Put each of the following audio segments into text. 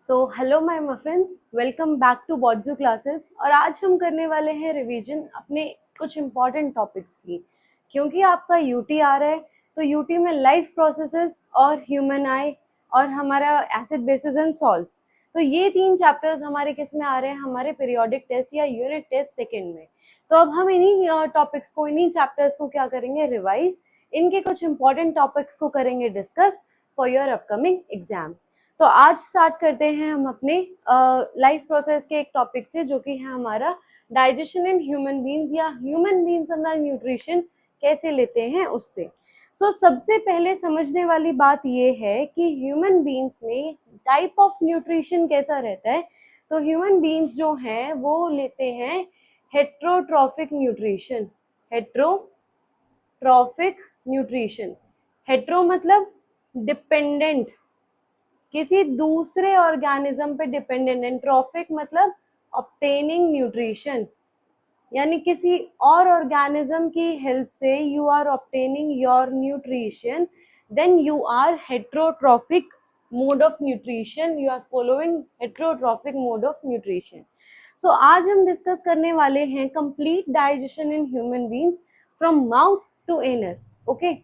Hello my muffins, welcome back to बॉड्जू classes. और आज हम करने वाले हैं रिवीजन अपने कुछ इम्पॉर्टेंट टॉपिक्स की, क्योंकि आपका यूटी आ रहा है। तो यूटी में लाइफ प्रोसेसेस और ह्यूमन आई और हमारा एसिड बेसिस एंड सॉल्ट्स, तो ये तीन चैप्टर्स हमारे किस में आ रहे हैं, हमारे पीरियोडिक टेस्ट या यूनिट टेस्ट सेकेंड में। तो अब हम इन्हीं टॉपिक्स को, इन्हीं चैप्टर्स को क्या करेंगे, रिवाइज, इनके कुछ इंपॉर्टेंट टॉपिक्स को करेंगे discuss for your upcoming exam. तो आज स्टार्ट करते हैं हम अपने लाइफ प्रोसेस के एक टॉपिक से, जो कि है हमारा डाइजेशन इन ह्यूमन बीइंग्स या ह्यूमन बीइंग्स अपना न्यूट्रिशन कैसे लेते हैं उससे। सबसे पहले समझने वाली बात ये है कि ह्यूमन बीइंग्स में टाइप ऑफ न्यूट्रिशन कैसा रहता है। तो ह्यूमन बीइंग्स जो हैं वो लेते हैं heterotrophic nutrition. Heterotrophic nutrition, hetero मतलब डिपेंडेंट, किसी दूसरे ऑर्गेनिज्म पे डिपेंडेंट, एंड ट्रॉफिक मतलब ऑब्टेनिंग न्यूट्रिशन, यानी किसी और ऑर्गेनिज्म की हेल्प से you are obtaining your nutrition, then you are heterotrophic mode of nutrition, you are following heterotrophic mode of nutrition. So आज हम डिस्कस करने वाले हैं complete digestion in human beings from mouth to anus. Okay,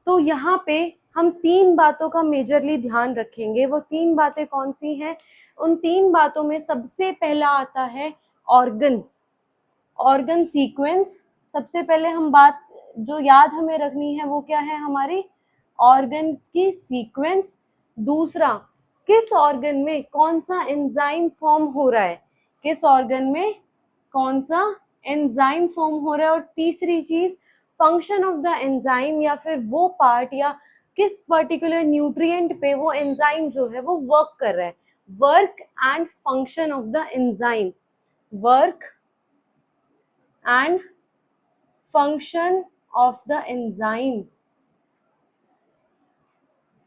तो यहाँ पे हम तीन बातों का मेजरली ध्यान रखेंगे। वो तीन बातें कौन सी हैं? उन तीन बातों में सबसे पहला आता है ऑर्गन सीक्वेंस। सबसे पहले हम बात जो याद हमें रखनी है वो क्या है, हमारी ऑर्गन्स की सीक्वेंस। दूसरा, किस ऑर्गन में कौन सा एंजाइम फॉर्म हो रहा है, किस ऑर्गन में कौन सा एंजाइम फॉर्म हो रहा है। और तीसरी चीज, फंक्शन ऑफ द एंजाइम, या फिर वो पार्ट या किस पर्टिकुलर न्यूट्रिएंट पे वो एंजाइम जो है वो वर्क कर रहा है। Work and function of the enzyme, work and function of the enzyme.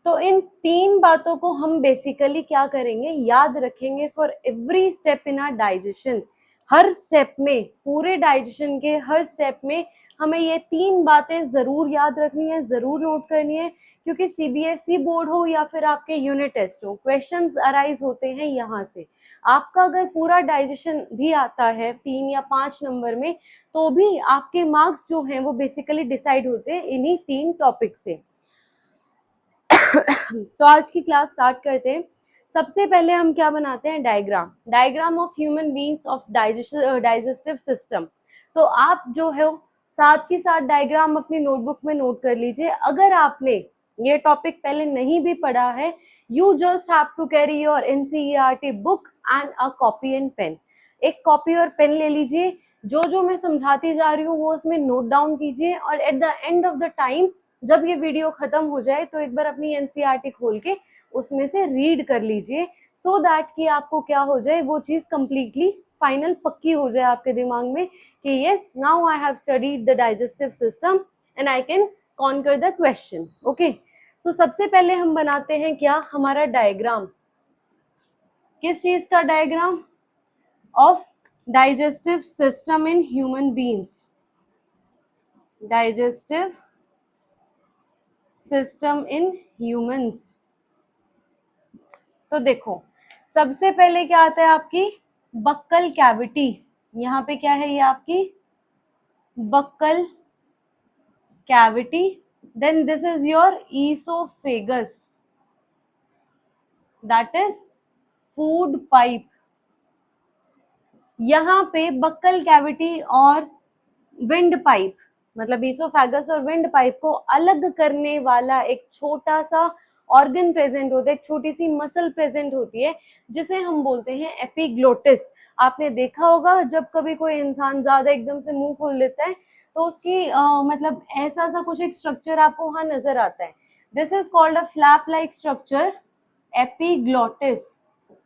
तो इन तीन बातों को हम बेसिकली क्या करेंगे, याद रखेंगे for every step in are digestion. Her step में, पूरे डाइजेशन के हर स्टेप में हमें ये तीन बातें जरूर याद रखनी है, जरूर नोट करनी है, क्योंकि सीबीएसई बोर्ड हो या फिर आपके यूनिट टेस्ट हो, क्वेश्चंस अराइज होते हैं यहाँ से। आपका अगर पूरा डाइजेशन भी आता है 3 या 5 नंबर में, तो भी आपके मार्क्स जो हैं वो बेसिकली डिसाइड होते हैं इन्हीं तीन टॉपिक से। तो आज की क्लास स्टार्ट करते हैं। सबसे पहले हम क्या बनाते हैं, diagram of human beings of digestive system. तो आप जो है साथ के साथ डायग्राम अपनी नोटबुक में नोट कर लीजिए। अगर आपने ये टॉपिक पहले नहीं भी पढ़ा है, you just have to carry your NCERT book and a copy and pen. एक कॉपी और पेन ले लीजिए, जो मैं समझाती जा रही हूँ वो उसमें नोट डाउन कीजिए, और eight the end of the time जब ये वीडियो खत्म हो जाए तो एक बार अपनी एनसीईआरटी खोल के उसमें से रीड कर लीजिए, सो दैट कि आपको क्या हो जाए, वो चीज कंप्लीटली फाइनल पक्की हो जाए आपके दिमाग में कि yes, now I have studied the digestive system and I can conquer the question. Okay, so सबसे पहले हम बनाते हैं क्या, हमारा डायग्राम। किस चीज का diagram? Of digestive system in human beings, digestive system in humans. तो देखो, सबसे पहले क्या आता है, आपकी बक्कल कैविटी। यहाँ पे क्या है, ये आपकी buccal cavity. Then this is your oesophagus, that is food pipe. यहाँ पे बक्कल कैविटी और विंड पाइप, मतलब ईसोफेगस और विंड पाइप को अलग करने वाला एक छोटा सा ऑर्गन प्रेजेंट होता है, एक छोटी सी मसल प्रेजेंट होती है, जिसे हम बोलते हैं एपिग्लोटिस। आपने देखा होगा जब कभी कोई इंसान ज्यादा एकदम से मुंह खोल लेता है तो उसकी मतलब ऐसा सा कुछ एक स्ट्रक्चर आपको वहां नजर आता है। This is called a flap like structure, epiglottis.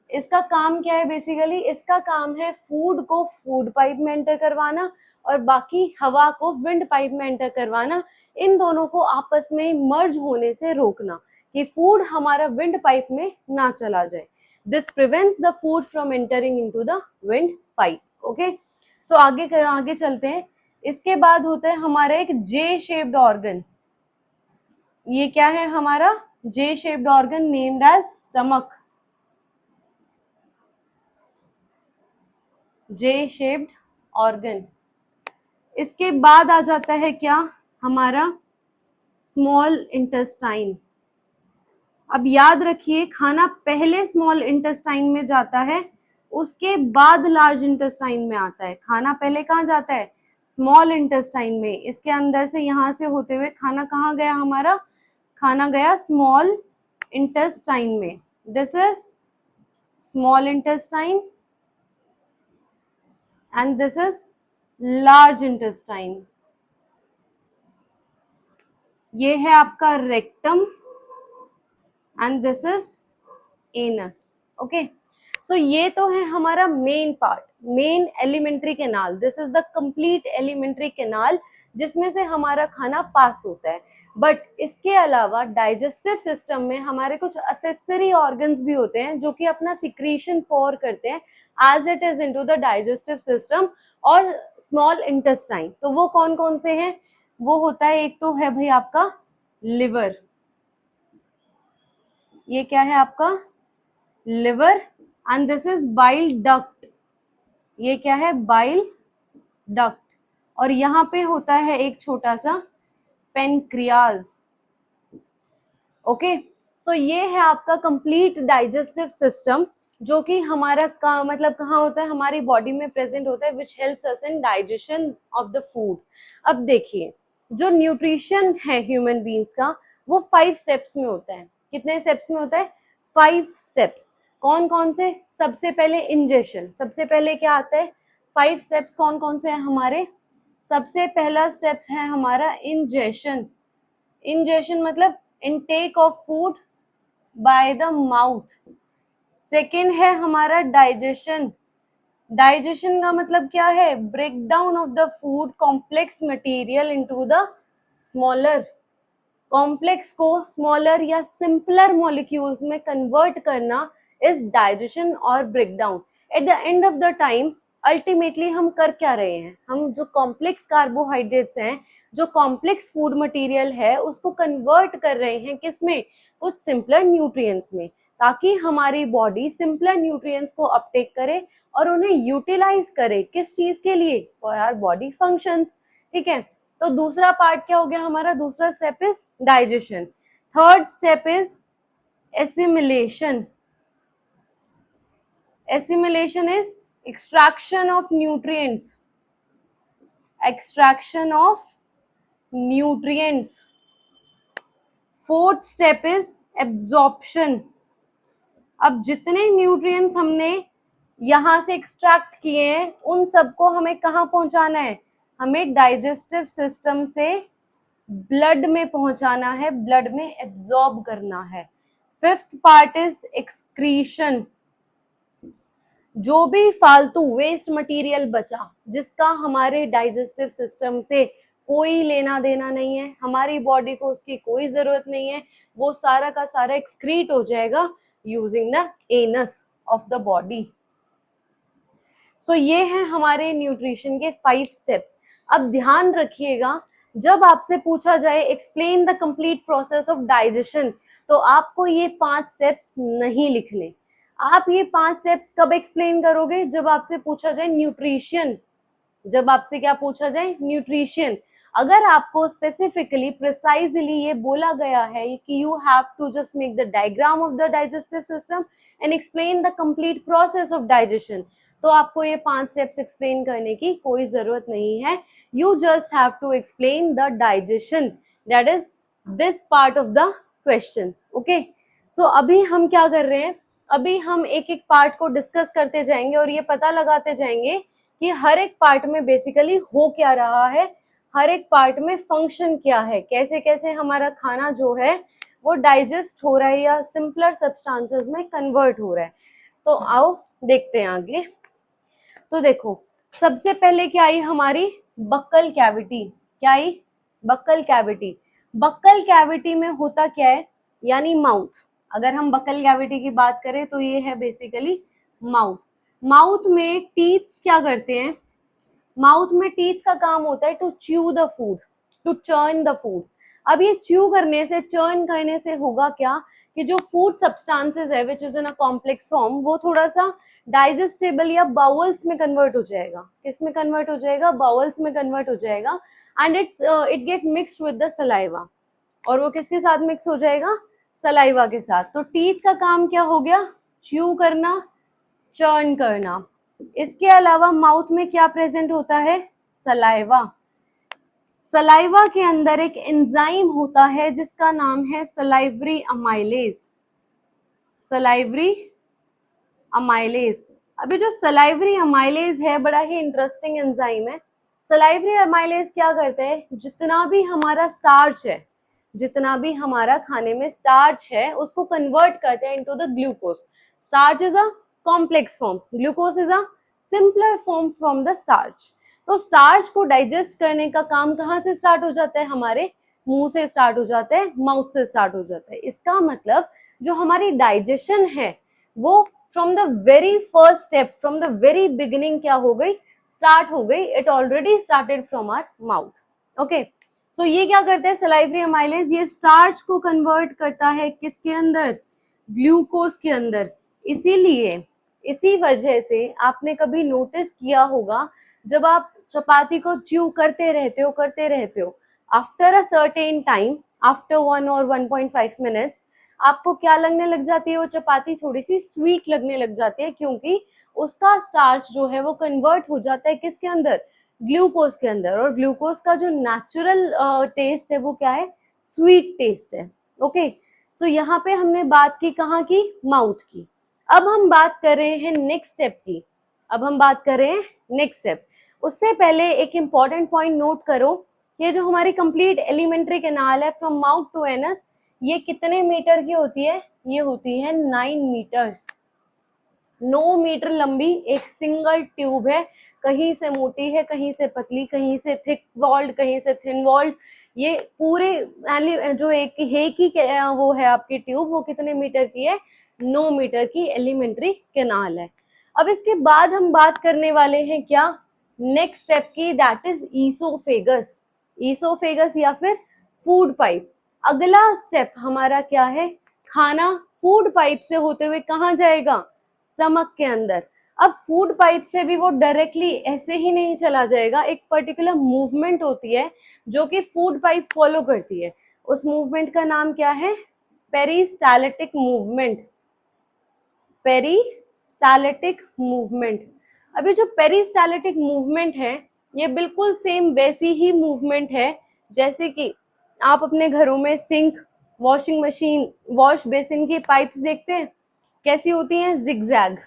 इसका काम क्या है, बेसिकली इसका काम है फूड को फूड पाइप में एंटर करवाना और बाकी हवा को विंड पाइप में एंटर करवाना। इन दोनों को आपस में मर्ज होने से रोकना कि फूड हमारा विंड पाइप में ना चला जाए। This prevents the food from entering into the windpipe. Okay, so आगे चलते हैं। इसके बाद होता है हमारा एक जे शेप्ड ऑर्गन। ये क्या है हमारा J shaped organ, named as stomach. J shaped organ. इसके बाद आ जाता है क्या हमारा स्मॉल इंटेस्टाइन। अब याद रखिए खाना पहले स्मॉल इंटेस्टाइन में जाता है, उसके बाद लार्ज इंटेस्टाइन में आता है। खाना पहले कहाँ जाता है? स्मॉल इंटेस्टाइन में। इसके अंदर से यहाँ से होते हुए खाना कहाँ गया हमारा? खाना गया स्मॉल इंटेस्टाइन में। This is small intestine and this is large intestine. ये है आपका rectum and this is anus. Okay, so ये तो है हमारा main part, main alimentary canal. This is the complete alimentary canal जिसमें से हमारा खाना पास होता है। बट इसके अलावा डाइजेस्टिव सिस्टम में हमारे कुछ असेसरी ऑर्गन्स भी होते हैं जो कि अपना सिक्रीशन पोर करते हैं as it is into the digestive system और स्मॉल इंटेस्टाइन। तो वो कौन कौन से हैं? वो होता है, एक तो है भाई आपका लिवर। ये क्या है आपका? Liver and this is bile duct. ये क्या है? Bile duct. और यहाँ पे होता है एक छोटा सा पेनक्रियाज। ओके, सो ये है आपका कंप्लीट डाइजेस्टिव सिस्टम जो कि हमारा मतलब कहाँ होता है? हमारी बॉडी में प्रेजेंट होता है, which helps us in digestion of the food. अब देखिए जो न्यूट्रिशन है ह्यूमन बींग्स का वो 5 स्टेप्स में होता है। कितने स्टेप्स में होता है? 5 स्टेप्स। कौन कौन से? सबसे पहले इंजेशन। सबसे पहले क्या आता है? 5 स्टेप्स कौन कौन से हैं हमारे? सबसे पहला स्टेप है हमारा इंजेशन। इंजेशन मतलब intake of food by the mouth. Second है हमारा डाइजेशन। डाइजेशन का मतलब क्या है? Break down of the food complex material into the smaller. Complex को स्मॉलर या सिंपलर मॉलिक्यूल्स में कन्वर्ट करना इज डाइजेशन और breakdown. At the end of the time ultimately हम कर क्या रहे हैं? हम जो कॉम्प्लेक्स कार्बोहाइड्रेट्स हैं, जो कॉम्प्लेक्स फूड मटेरियल है, उसको कन्वर्ट कर रहे हैं किसमें? कुछ सिंपलर न्यूट्रिएंट्स में, ताकि हमारी बॉडी सिंपलर न्यूट्रिएंट्स को अपटेक करे और उन्हें यूटिलाइज करे। किस चीज के लिए? For our body functions. ठीक है, तो दूसरा पार्ट क्या हो गया हमारा? दूसरा step is digestion. Third step is assimilation. Assimilation is extraction of nutrients. Extraction of nutrients. Fourth step is absorption. अब जितने nutrients हमने यहां से एक्सट्रैक्ट किए हैं उन सबको हमें कहाँ पहुंचाना है? हमें डाइजेस्टिव सिस्टम से ब्लड में पहुंचाना है, ब्लड में एब्जॉर्ब करना है। Fifth part is excretion. जो भी फालतू वेस्ट मटेरियल बचा जिसका हमारे डाइजेस्टिव सिस्टम से कोई लेना देना नहीं है, हमारी बॉडी को उसकी कोई जरूरत नहीं है, वो सारा का सारा एक्सक्रीट हो जाएगा using the anus of the body. So ये है हमारे न्यूट्रिशन के 5 स्टेप्स। अब ध्यान रखिएगा जब आपसे पूछा जाए explain the complete process of digestion, तो आपको ये 5 स्टेप्स नहीं लिखने। आप ये 5 स्टेप्स कब एक्सप्लेन करोगे? जब आपसे पूछा जाए न्यूट्रिशन। जब आपसे क्या पूछा जाए? न्यूट्रिशन। अगर आपको स्पेसिफिकली प्रिसाइजली ये बोला गया है कि you have to just make the diagram of the digestive system and explain the complete process of digestion, तो आपको ये 5 स्टेप्स एक्सप्लेन करने की कोई जरूरत नहीं है। You just have to explain the digestion, that is this part of the question. Okay, so अभी हम क्या कर रहे हैं? अभी हम एक एक पार्ट को डिस्कस करते जाएंगे और ये पता लगाते जाएंगे कि हर एक पार्ट में बेसिकली हो क्या रहा है, हर एक पार्ट में फंक्शन क्या है, कैसे कैसे हमारा खाना जो है वो डाइजेस्ट हो रहा है या सिंपलर सब्सटेंसेस में कन्वर्ट हो रहा है। तो आओ देखते हैं आगे। तो देखो सबसे पहले क्या आई हमारी? Buccal cavity. क्या आई? Buccal cavity. बक्कल कैविटी में होता क्या है? यानी माउथ। अगर हम बक्कल कैविटी की बात करें तो ये है बेसिकली माउथ। माउथ में टीथ क्या करते हैं? माउथ में टीथ का काम होता है to chew the food, to churn the food. अब ये च्यू करने से, चर्न करने से होगा क्या कि जो फूड सब्सटेंसेस है which is in a complex form वो थोड़ा सा डाइजेस्टेबल या बाउल्स में कन्वर्ट हो जाएगा। किस में कन्वर्ट हो जाएगा? बाउल्स में कन्वर्ट हो जाएगा and it get mixed with the saliva. और वो किसके साथ मिक्स हो जाएगा? सलाइवा के साथ। तो टीथ का काम क्या हो गया? च्यू करना, चर्न करना। इसके अलावा माउथ में क्या प्रेजेंट होता है? सलाइवा। सलाइवा के अंदर एक एंजाइम होता है जिसका नाम है सलाइवरी अमाइलेज। Salivary amylase. अभी जो सलाइवरी अमाइलेज है बड़ा ही इंटरेस्टिंग एंजाइम है। सलाइवरी अमाइलेज क्या करते हैं? जितना भी हमारा स्टार्च है, जितना भी हमारा खाने में स्टार्च है उसको कन्वर्ट करते हैं into the glucose. Starch is a complex form, glucose is a simpler form from the starch. तो स्टार्च को डाइजेस्ट करने का काम कहाँ से स्टार्ट हो जाता है? हमारे मुंह से स्टार्ट हो जाता है, माउथ से स्टार्ट हो जाता है। इसका मतलब जो हमारी डाइजेशन है वो from the very first step, from the very beginning क्या हो गई? स्टार्ट हो गई। It already started from our mouth. Okay, so ये क्या करता है सलाइवरी अमाइलेज? ये स्टार्च को कन्वर्ट करता है किसके अंदर? ग्लूकोज के अंदर। इसीलिए इसी वजह से आपने कभी नोटिस किया होगा जब आप चपाती को च्यू करते रहते हो after a certain time, after 1 और 1.5 मिनट्स आपको क्या लगने लग जाती है? वो चपाती थोड़ी सी स्वीट लगने लग जाती है, क्योंकि उसका स्टार्च जो है वो कन्वर्ट हो जाता है किसके अंदर? ग्लूकोज के अंदर। और ग्लूकोज का जो नेचुरल टेस्ट है वो क्या है? स्वीट टेस्ट है। ओके, सो यहाँ पे हमने बात की कहाँ की? माउथ की। अब हम बात कर रहे हैं नेक्स्ट स्टेप की। अब हम बात कर रहे हैं नेक्स्ट स्टेप। उससे पहले एक इंपॉर्टेंट पॉइंट नोट करो, ये जो हमारी कंप्लीट एलिमेंट्री कैनाल है फ्रॉम माउथ टू एनस, ये कितने मीटर की होती है? ये होती है 9 मीटर्स। 9 मीटर लंबी एक सिंगल ट्यूब है। कहीं से मोटी है, कहीं से पतली, कहीं से थिक वॉल्ड, कहीं से थिन वॉल्ड। ये पूरे जो एक है की वो है आपकी ट्यूब, वो कितने मीटर की है? 9 मीटर की एलिमेंट्री कैनाल है। अब इसके बाद हम बात करने वाले हैं क्या? नेक्स्ट स्टेप की, दैट इज ईसोफेगस। ईसोफेगस या फिर फूड पाइप। अगला स्टेप हमारा क्या है? खाना फूड पाइप से होते हुए कहाँ जाएगा? स्टमक के अंदर। अब फूड पाइप से भी वो डायरेक्टली ऐसे ही नहीं चला जाएगा, एक पर्टिकुलर मूवमेंट होती है जो कि फूड पाइप फॉलो करती है। उस मूवमेंट का नाम क्या है? Peristaltic movement. Peristaltic movement. अभी जो पेरिस्टाल्टिक मूवमेंट है ये बिल्कुल सेम वैसी ही मूवमेंट है जैसे कि आप अपने घरों में sink, washing machine, wash basin की पाइप्स देखते हैं, कैसी होती हैं? जिगजैग।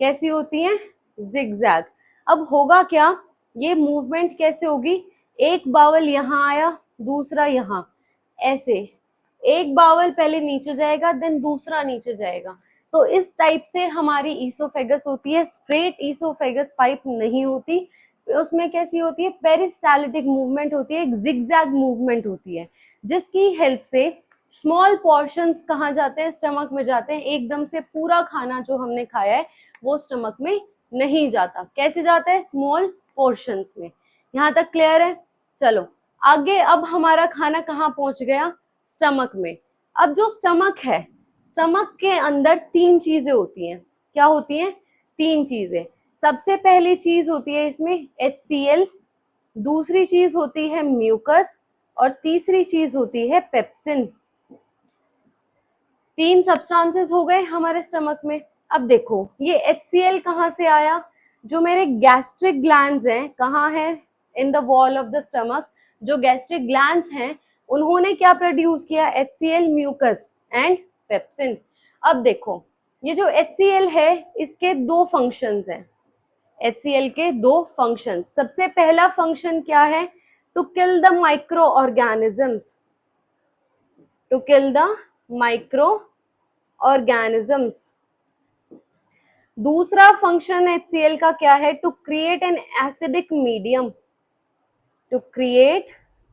कैसी होती हैं? जिगजैग। अब होगा क्या? ये मूवमेंट कैसे होगी? एक बावल यहाँ आया, दूसरा यहाँ, ऐसे एक बावल पहले नीचे जाएगा देन दूसरा नीचे जाएगा। तो इस टाइप से हमारी ईसोफेगस होती है। स्ट्रेट ईसोफेगस पाइप नहीं होती, उसमें कैसी होती है? पेरिस्टाल्टिक मूवमेंट होती है, एक जिगजैग मूवमेंट होती है, जिसकी हेल्प से स्मॉल पोर्शंस कहाँ जाते हैं? स्टमक में जाते हैं। एकदम से पूरा खाना जो हमने खाया है वो स्टमक में नहीं जाता। कैसे जाता है? स्मॉल पोर्शंस में। यहाँ तक क्लियर है? चलो आगे। अब हमारा खाना कहाँ पहुंच गया? स्टमक में। अब जो स्टमक है, स्टमक के अंदर 3 चीजें होती हैं। क्या होती हैं? 3 चीजें। सबसे पहली चीज होती है इसमें HCl, दूसरी चीज होती है म्यूकस, और तीसरी चीज होती है पेप्सिन। 3 सब्सटेंसेस हो गए हमारे स्टमक में। अब देखो ये HCl कहाँ से आया? जो मेरे गैस्ट्रिक ग्लैंड्स हैं, कहाँ है? In the wall of the stomach. जो गैस्ट्रिक ग्लैंड्स हैं उन्होंने क्या प्रोड्यूस किया? HCl, mucus and pepsin. अब देखो ये जो HCl है इसके 2 फंक्शंस हैं। HCl के 2 फंक्शंस। सबसे पहला फंक्शन क्या है? To kill the micro organisms. To kill the micro organisms. दूसरा फंक्शन HCl का क्या है? To create an acidic medium. To create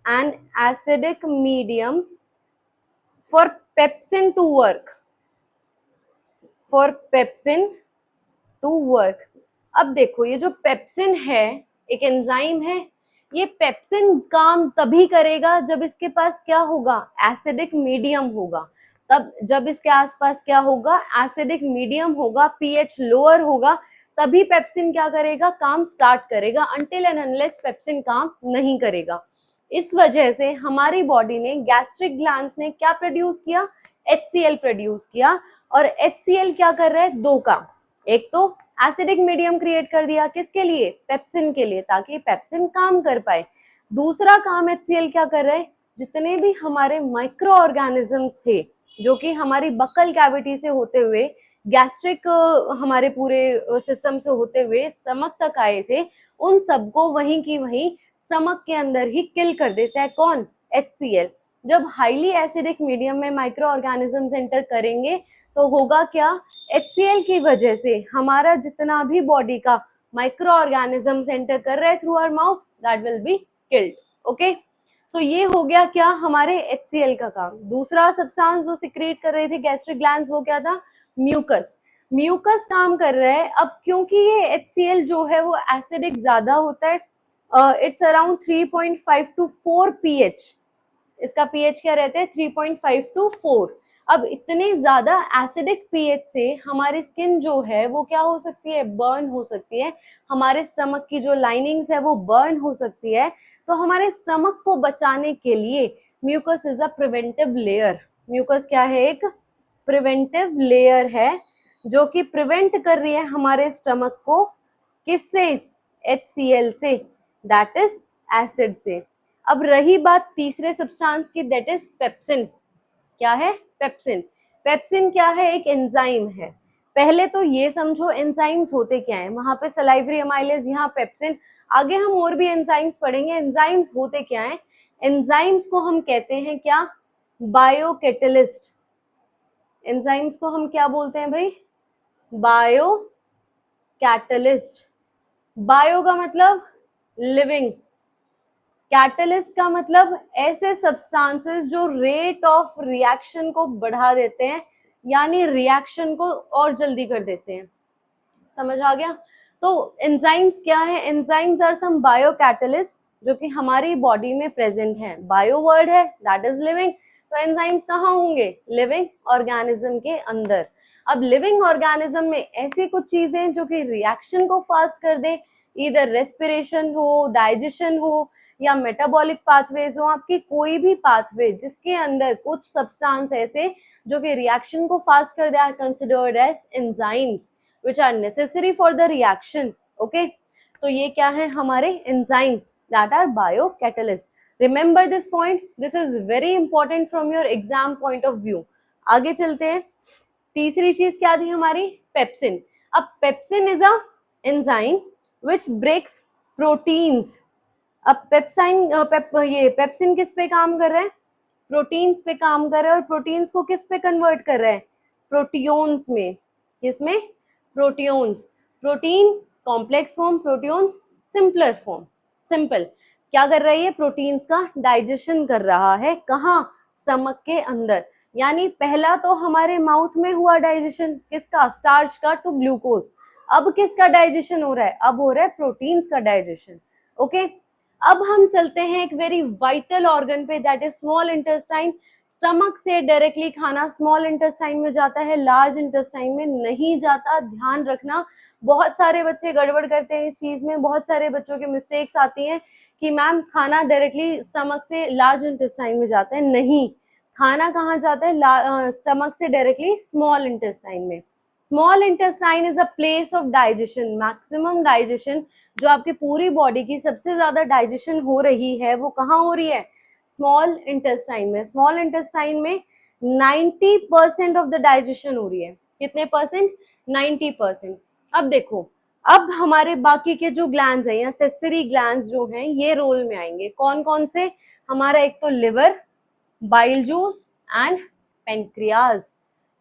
an acidic medium for pepsin to work. For pepsin to work. अब देखो ये जो पेप्सिन है एक एंजाइम है, ये पेप्सिन काम तभी करेगा जब इसके पास क्या होगा? एसिडिक मीडियम होगा। तब जब इसके आसपास क्या होगा, एसिडिक मीडियम होगा, पीएच लोअर होगा, तभी पेप्सिन क्या करेगा, काम स्टार्ट करेगा। अनटिल एंड अनलेस पेप्सिन काम नहीं करेगा। इस वजह से हमारी बॉडी ने, गैस्ट्रिक ग्लैंड्स ने क्या प्रोड्यूस किया, HCl प्रोड्यूस किया। और HCl क्या कर रहा है, दो काम, एक तो एसिडिक मीडियम क्रिएट कर दिया, किसके लिए, पेप्सिन के लिए, ताकि पेप्सिन काम कर पाए। दूसरा काम HCl क्या कर रहा है, जितने भी हमारे माइक्रो ऑर्गेनिजम्स थे जो कि हमारी बक्कल कैविटी से होते हुए, गैस्ट्रिक हमारे पूरे सिस्टम से होते हुए स्टमक तक आए थे, उन सबको वहीं की वहीं स्टमक के अंदर ही किल कर देता है। कौन, HCl। जब हाईली एसिडिक मीडियम में माइक्रो ऑर्गेनिजम्स एंटर करेंगे तो होगा क्या, HCl की वजह से हमारा जितना भी बॉडी का माइक्रो ऑर्गेनिजम्स एंटर कर रहे हैं through our mouth, that will be killed. Okay, so ये हो गया क्या, हमारे HCl का काम। दूसरा सब्सटेंस जो सिक्रेट कर रहे थे गैस्ट्रिक ग्लैंड्स, वो क्या था, म्यूकस। म्यूकस काम कर रहा है। अब क्योंकि ये HCl जो है वो एसिडिक ज्यादा होता है, इट्स अराउंड 3.5 to 4 pH, इसका pH क्या रहता है, 3.5 to 4। अब इतने ज्यादा एसिडिक pH से हमारी स्किन जो है वो क्या हो सकती है, बर्न हो सकती है। हमारे स्टमक की जो लाइनिंग्स है वो बर्न हो सकती है। तो हमारे स्टमक को बचाने के लिए mucus is a preventive layer. Mucus क्या है, एक प्रिवेंटिव लेयर है जो कि प्रिवेंट कर रही है हमारे स्टमक को, किससे, HCl से, दैट इज एसिड से। अब रही बात तीसरे सब्सटेंस की, दैट इज पेप्सिन। क्या है, पेप्सिन। पेप्सिन क्या है, एक एंजाइम है। पहले तो ये समझो एंजाइम्स होते क्या है, वहां पे सलाइवरी अमाइलेज, यहाँ पेप्सिन। आगे हम और भी एंजाइम्स पढ़ेंगे। एंजाइम्स होते क्या है, एंजाइम्स को हम कहते हैं क्या, बायो कैटलिस्ट। एंजाइम्स को हम क्या बोलते हैं भाई, बायो कैटलिस्ट। बायो का मतलब लिविंग, कैटलिस्ट का मतलब ऐसे सब्सटेंसेस जो रेट ऑफ रिएक्शन को बढ़ा देते हैं, यानी रिएक्शन को और जल्दी कर देते हैं। समझ आ गया। तो एंजाइम्स क्या है, enzymes are some bio catalyst जो कि हमारी बॉडी में प्रेजेंट है। बायो वर्ड है, दैट इज लिविंग। तो एंजाइम्स कहाँ होंगे, लिविंग ऑर्गेनिज्म के अंदर। अब लिविंग ऑर्गेनिज्म में ऐसी कुछ चीजें जो कि रिएक्शन को फास्ट कर दे, इधर रेस्पिरेशन हो, डाइजेशन हो, या मेटाबॉलिक पाथवेज हो, आपकी कोई भी पाथवे जिसके अंदर कुछ सब्सटेंस ऐसे जो कि रिएक्शन को फास्ट कर दे, are considered as enzymes which are necessary for the reaction. Okay, तो ये क्या है, हमारे enzymes that are biocatalyst. Remember this point, this is very important from your exam point of view. आगे चलते हैं। तीसरी चीज क्या थी हमारी, पेप्सिन। अब pepsin is a enzyme which breaks proteins. अब ये पेप्सिन किस पे काम कर रहा है, प्रोटीन्स पे काम कर रहा है। और प्रोटीन्स को किस पे कन्वर्ट कर रहा है, प्रोटियोन्स में। किसमें, proteoses. Protein complex form, proteoses simpler form. Simple क्या कर रही है, प्रोटीन्स का डाइजेशन कर रहा है। कहाँ, स्टमक के अंदर। यानी पहला तो हमारे माउथ में हुआ डाइजेशन, किसका, स्टार्च का टू ग्लूकोज। अब किसका डाइजेशन हो रहा है, अब हो रहा है प्रोटीन्स का डाइजेशन। ओके, अब हम चलते हैं एक वेरी वाइटल ऑर्गन पे, that is small intestine. Stomach से डायरेक्टली खाना स्मॉल इंटेस्टाइन में जाता है, लार्ज इंटेस्टाइन में नहीं जाता। ध्यान रखना, बहुत सारे बच्चे गड़बड़ करते हैं इस चीज में। बहुत सारे बच्चों के मिस्टेक्स आती हैं कि मैम खाना डायरेक्टली स्टमक से लार्ज इंटेस्टाइन में जाता है। नहीं, खाना कहाँ जाता है, स्टमक से डायरेक्टली स्मॉल इंटेस्टाइन में। Small intestine is a place of digestion, maximum digestion. जो आपकी पूरी बॉडी की सबसे ज्यादा डाइजेशन हो रही है वो कहाँ हो रही है, स्मॉल इंटेस्टाइन में। स्मॉल इंटेस्टाइन में 90% ऑफ द डाइजेशन हो रही है। कितने परसेंट, 90%। अब देखो, अब हमारे बाकी के जो ग्लैंड्स हैं या सेसेरी ग्लैंड्स जो हैं ये रोल में आएंगे। कौन कौन से, हमारा एक तो liver, bile juice and pancreas.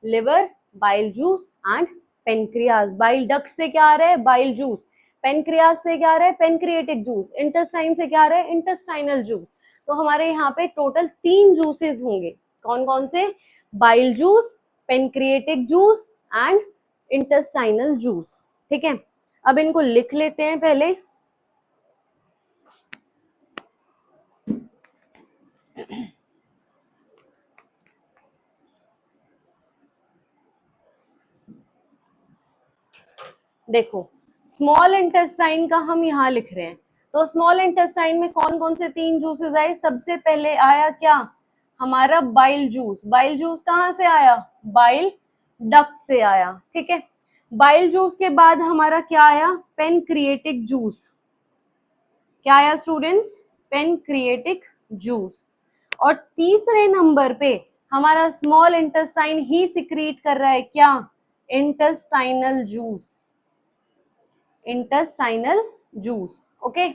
Liver, bile juice and pancreas. Bile duct से क्या आ रहा है, बाइल जूस। पेनक्रियाज से क्या आ रहा है, पेनक्रिएटिक जूस। इंटेस्टाइन से क्या आ रहा है, इंटेस्टाइनल जूस। तो हमारे यहाँ पे टोटल 3 जूसेस होंगे। कौन कौन से, bile juice, pancreatic juice and intestinal juice. ठीक है, अब इनको लिख लेते हैं पहले। देखो स्मॉल इंटेस्टाइन का हम यहाँ लिख रहे हैं, तो स्मॉल इंटेस्टाइन में कौन कौन से 3 जूसेस आए? सबसे पहले आया क्या? हमारा बाइल जूस। बाइल जूस कहाँ से आया? बाइल डक्ट से आया, ठीक है। बाइल जूस के बाद हमारा क्या आया? Pancreatic juice. क्या आया स्टूडेंट्स? Pancreatic juice. और तीसरे नंबर पे हमारा स्मॉल इंटेस्टाइन ही सिक्रीट कर रहा है क्या? Intestinal juice. Intestinal juice, okay.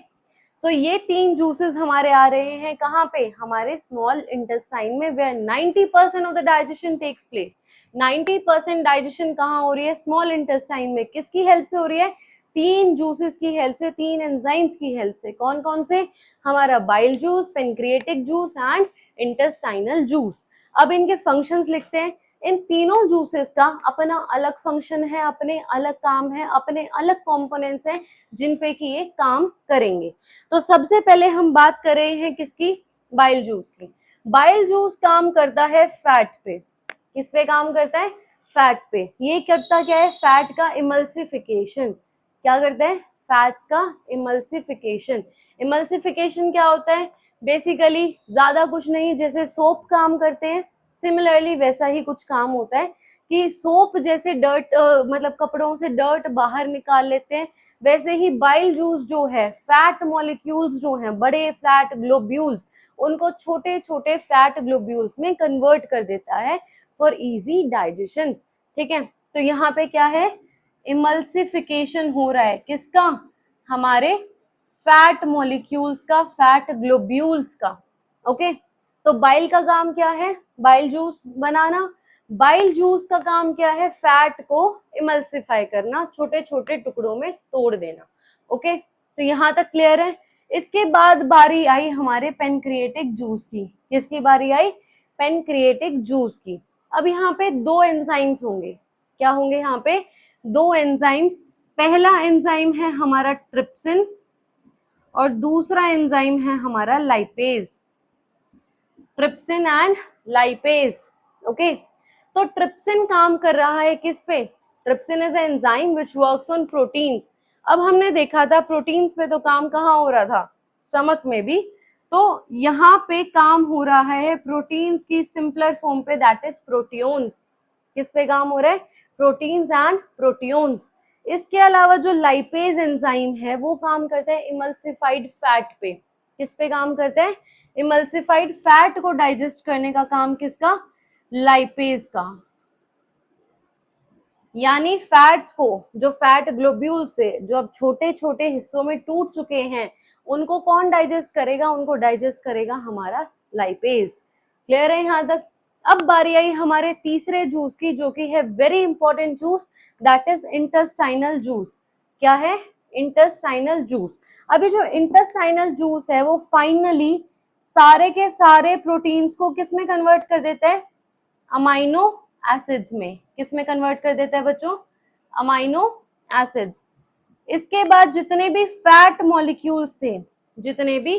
So ये 3 जूसेस हमारे आ रहे हैं कहाँ पे? हमारे स्मॉल इंटेस्टाइन में, where 90% of the digestion takes place. 90% digestion कहाँ हो रही है? स्मॉल इंटेस्टाइन में। किसकी हेल्प से हो रही है? 3 जूसेस की हेल्प से, 3 एंजाइम्स की हेल्प से। कौन कौन से? हमारा bile juice, pancreatic juice and intestinal juice. अब इनके फंक्शंस लिखते हैं। इन तीनों जूसेस का अपना अलग फंक्शन है, अपने अलग काम है, अपने अलग कंपोनेंट्स हैं जिन पे कि ये काम करेंगे। तो सबसे पहले हम बात कर रहे हैं किसकी? बाइल जूस की। बाइल जूस काम करता है फैट पे। किस पे काम करता है? फैट पे। ये करता क्या है? फैट का इमल्सिफिकेशन। क्या करता है? फैट्स का इमल्सिफिकेशन। इमल्सिफिकेशन क्या होता है? बेसिकली ज्यादा कुछ नहीं, जैसे सोप काम करते हैं, सिमिलरली वैसा ही कुछ काम होता है कि सोप जैसे डर्ट मतलब कपड़ों से डर्ट बाहर निकाल लेते हैं, वैसे ही बाइल जूस जो है फैट मॉलिक्यूल्स जो हैं, बड़े फैट ग्लोब्यूल्स, उनको छोटे छोटे फैट ग्लोब्यूल्स में कन्वर्ट कर देता है फॉर इजी डाइजेशन, ठीक है। तो यहाँ पे क्या है? इमल्सिफिकेशन हो रहा है किसका? हमारे फैट मॉलिक्यूल्स का, फैट ग्लोब्यूल्स का, ओके। तो बाइल का काम क्या है? बाइल जूस बनाना। बाइल जूस का काम क्या है? फैट को इमल्सिफाई करना, छोटे छोटे टुकड़ों में तोड़ देना, ओके। तो यहाँ तक क्लियर है। इसके बाद बारी आई हमारे पेनक्रिएटिक जूस की। किसकी बारी आई? पेनक्रिएटिक जूस की। अब यहाँ पे 2 एंजाइम्स होंगे। क्या होंगे यहाँ पे? 2 एंजाइम्स। पहला एंजाइम है हमारा ट्रिप्सिन और दूसरा एंजाइम है हमारा lipase. Trypsin and lipase, okay. तो ट्रिप्सिन काम कर रहा है किस पे? Trypsin is enzyme which works on proteins. अब हमने देखा था प्रोटीन्स पे तो काम कहाँ हो रहा था? स्टमक में भी। तो यहाँ पे काम हो रहा है प्रोटीन्स की सिंपलर फॉर्म पे, दैट इज प्रोटियोन्स। किस पे काम हो रहा है? Proteins and proteoses. इसके अलावा जो लाइपेज एंजाइम है वो काम करता है इमल्सिफाइड फैट पे। किस पे काम करता है? इमल्सिफाइड फैट को डाइजेस्ट करने का काम किसका? लाइपेज का। यानी फैट्स को, जो फैट ग्लोब्यूल से जो अब छोटे छोटे हिस्सों में टूट चुके हैं, उनको कौन डाइजेस्ट करेगा? उनको डाइजेस्ट करेगा हमारा लाइपेज। क्लियर है यहाँ तक? अब बारी आई हमारे तीसरे जूस की, जो कि है very important juice, that is intestinal juice. क्या है? Intestinal juice. अभी जो इंटेस्टाइनल जूस है वो फाइनली सारे के सारे प्रोटीन्स को किस में कन्वर्ट कर देता है? अमाइनो एसिड्स में। किस में कन्वर्ट कर देता है बच्चों? Amino acids. इसके बाद जितने भी फैट मॉलिक्यूल्स थे, जितने भी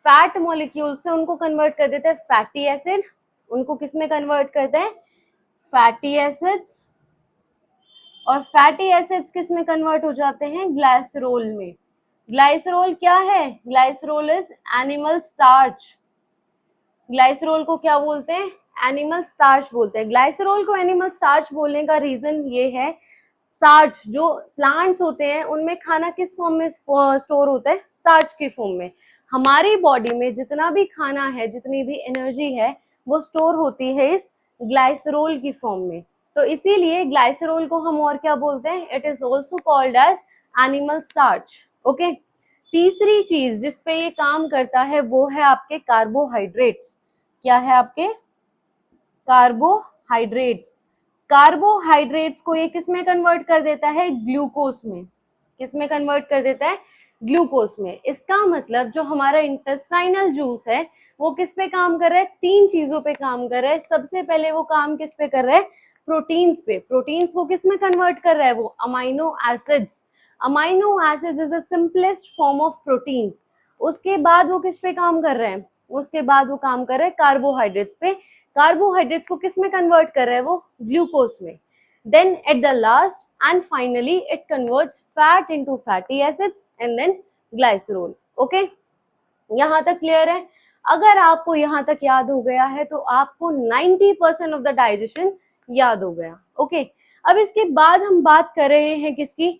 फैट मॉलिक्यूल्स थे, उनको कन्वर्ट कर देता है फैटी एसिड। उनको किस में कन्वर्ट करते हैं? Fatty acids. और फैटी एसिड्स किस में कन्वर्ट हो जाते हैं? ग्लाइसरोल में। ग्लाइसरोल क्या है? Glycerol is animal starch. Glycerol को क्या बोलते हैं? एनिमल स्टार्च बोलते हैं। ग्लाइसरोल को एनिमल स्टार्च बोलने का रीजन ये है, स्टार्च जो प्लांट्स होते हैं उनमें खाना किस फॉर्म में स्टोर होता है? स्टार्च की फॉर्म में। हमारी बॉडी में जितना भी खाना है, जितनी भी एनर्जी है, वो स्टोर होती है इस ग्लाइसरोल की फॉर्म में। तो इसीलिए ग्लाइसरोल को हम और क्या बोलते हैं? It is also called as animal starch, okay. तीसरी चीज जिसपे ये काम करता है वो है आपके कार्बोहाइड्रेट्स। क्या है आपके? कार्बोहाइड्रेट्स। कार्बोहाइड्रेट्स को ये किस में कन्वर्ट कर देता है? ग्लूकोज में। किस में कन्वर्ट कर देता है? ग्लूकोज में। इसका मतलब जो हमारा इंटेस्टाइनल जूस है वो किस पे काम कर रहा है? 3 चीजों पे काम कर रहा है। सबसे पहले वो काम किस पे कर रहा है? प्रोटीन्स पे। प्रोटीन्स को किस में कन्वर्ट कर रहा है वो? Amino acids. Amino acids is the simplest form of proteins. उसके बाद वो किस पे काम कर रहे हैं? उसके बाद वो काम कर रहे हैं कार्बोहाइड्रेट्स पे। कार्बोहाइड्रेट्स को किस में कन्वर्ट कर रहा है वो? ग्लूकोज में। then at the last and finally it converts fat into fatty acids and then glycerol. Okay, यहाँ तक क्लियर है? अगर आपको यहाँ तक याद हो गया है तो आपको 90% ऑफ द डाइजेशन याद हो गया. ओके, अब इसके बाद हम बात कर रहे हैं किसकी?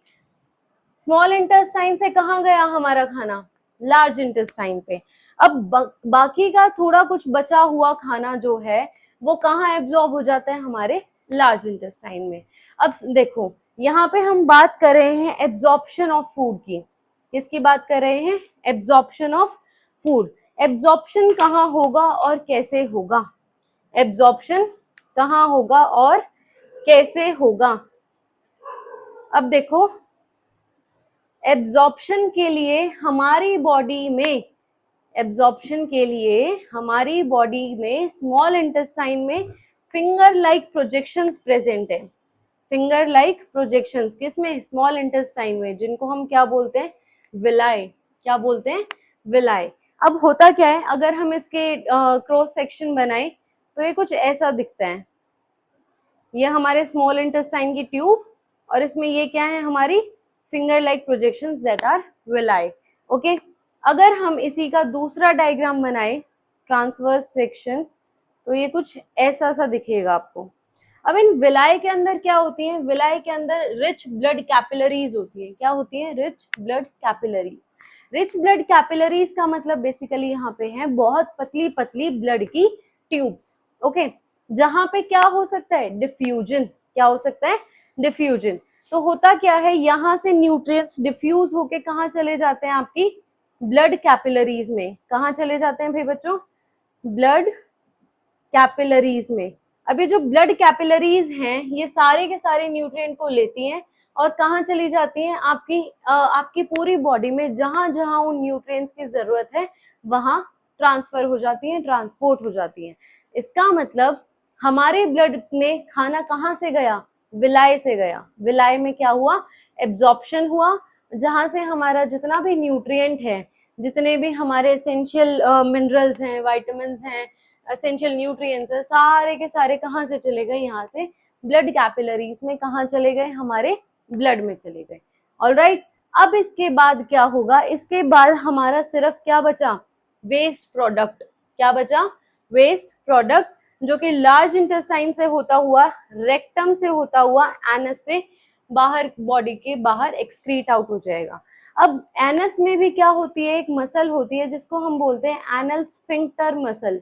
स्मॉल इंटेस्टाइन से कहाँ गया हमारा खाना? लार्ज इंटेस्टाइन पे. अब बाकी का थोड़ा कुछ बचा हुआ खाना जो है वो कहाँ एब्जॉर्ब हो जाता है? हमारे लार्ज इंटेस्टाइन में. अब देखो यहाँ पे हम बात कर रहे हैं एब्जॉर्प्शन ऑफ फूड की. किसकी बात कर रहे हैं? Absorption of food. एब्जॉर्प्शन कहाँ होगा और कैसे होगा? एब्जॉर्प्शन कहाँ होगा और कैसे होगा? अब देखो, एब्जॉर्प्शन के लिए हमारी बॉडी में, एब्जॉर्प्शन के लिए हमारी बॉडी में स्मॉल इंटेस्टाइन में फिंगर लाइक प्रोजेक्शंस प्रेजेंट है. फिंगर लाइक प्रोजेक्शंस किसमें? स्मॉल इंटेस्टाइन में, जिनको हम क्या बोलते हैं? विलाई. क्या बोलते हैं? विलाई. अब होता क्या है, अगर हम इसके क्रॉस सेक्शन बनाए तो ये कुछ ऐसा दिखता है. ये हमारे स्मॉल इंटेस्टाइन की ट्यूब और इसमें ये क्या है? हमारी finger like projections that are villi. Okay, अगर हम इसी का दूसरा डायग्राम बनाए, ट्रांसवर्स सेक्शन, तो ये कुछ ऐसा सा दिखेगा आपको. अब इन विलाई के अंदर क्या होती है? विलाई के अंदर रिच ब्लड कैपिलरीज होती है. क्या होती है? Rich blood capillaries. Rich blood capillaries का मतलब बेसिकली यहाँ पे है बहुत पतली पतली ब्लड की ट्यूब्स. ओके, जहां पे क्या हो सकता है? डिफ्यूजन. क्या हो सकता है? डिफ्यूजन. तो होता क्या है, यहाँ से न्यूट्रिएंट्स डिफ्यूज होके कहाँ चले जाते हैं? आपकी ब्लड कैपिलरीज में. कहाँ चले जाते हैं भाई बच्चों? ब्लड कैपिलरीज में. अभी जो ब्लड कैपिलरीज हैं ये सारे के सारे न्यूट्रिएंट को लेती हैं और कहाँ चली जाती हैं? आपकी पूरी बॉडी में जहां जहां उन न्यूट्रिएंट्स की जरूरत है वहां ट्रांसफर हो जाती हैं, ट्रांसपोर्ट हो जाती हैं. इसका मतलब हमारे ब्लड में खाना कहाँ से गया? विलाई से गया. विलाई में क्या हुआ? एब्जॉर्प्शन हुआ, जहां से हमारा जितना भी न्यूट्रिएंट है, जितने भी हमारे एसेंशियल मिनरल्स हैं, वाइटामिन हैं, एसेंशियल न्यूट्रिएंट्स है, सारे के सारे कहाँ से चले गए? यहाँ से ब्लड कैपिलरीज में. कहाँ चले गए? हमारे ब्लड में चले गए. ऑलराइट, अब इसके बाद क्या होगा? इसके बाद हमारा सिर्फ क्या बचा? Waste product. क्या बचा? वेस्ट प्रोडक्ट, जो कि लार्ज इंटेस्टाइन से होता हुआ, रेक्टम से होता हुआ, एनस से बाहर, बॉडी के बाहर एक्सक्रीट आउट हो जाएगा. अब एनस में भी क्या होती है? एक मसल होती है जिसको हम बोलते हैं एनल स्फिंक्टर मसल.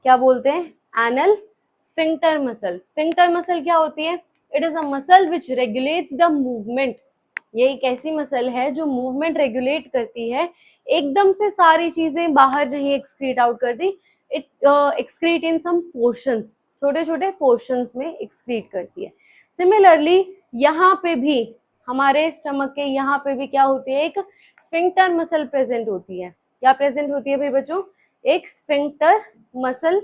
क्या बोलते हैं? Anal sphincter muscle. Sphincter muscle क्या होती है? It is a muscle which regulates the movement. ये एक ऐसी मसल है जो मूवमेंट रेगुलेट करती है. एकदम से सारी चीजें बाहर नहीं एक्सक्रीट आउट करती. It excrete in some portions, छोटे छोटे पोर्शंस में एक्सक्रीट करती है. सिमिलरली यहाँ पे भी, हमारे स्टमक के यहाँ पे भी क्या होती है? एक स्फिंक्टर मसल प्रेजेंट होती है. क्या प्रेजेंट होती है भाई बच्चों? एक स्फिंक्टर मसल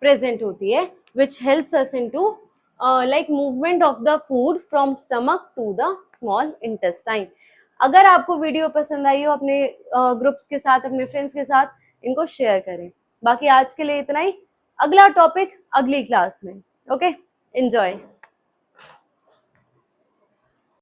प्रेजेंट होती है which helps us into like movement of the food from stomach to the small intestine. अगर आपको वीडियो पसंद आई हो, अपने ग्रुप्स के साथ, अपने फ्रेंड्स के साथ इनको शेयर करें. बाकी आज के लिए इतना ही. अगला टॉपिक अगली क्लास में. Okay, enjoy.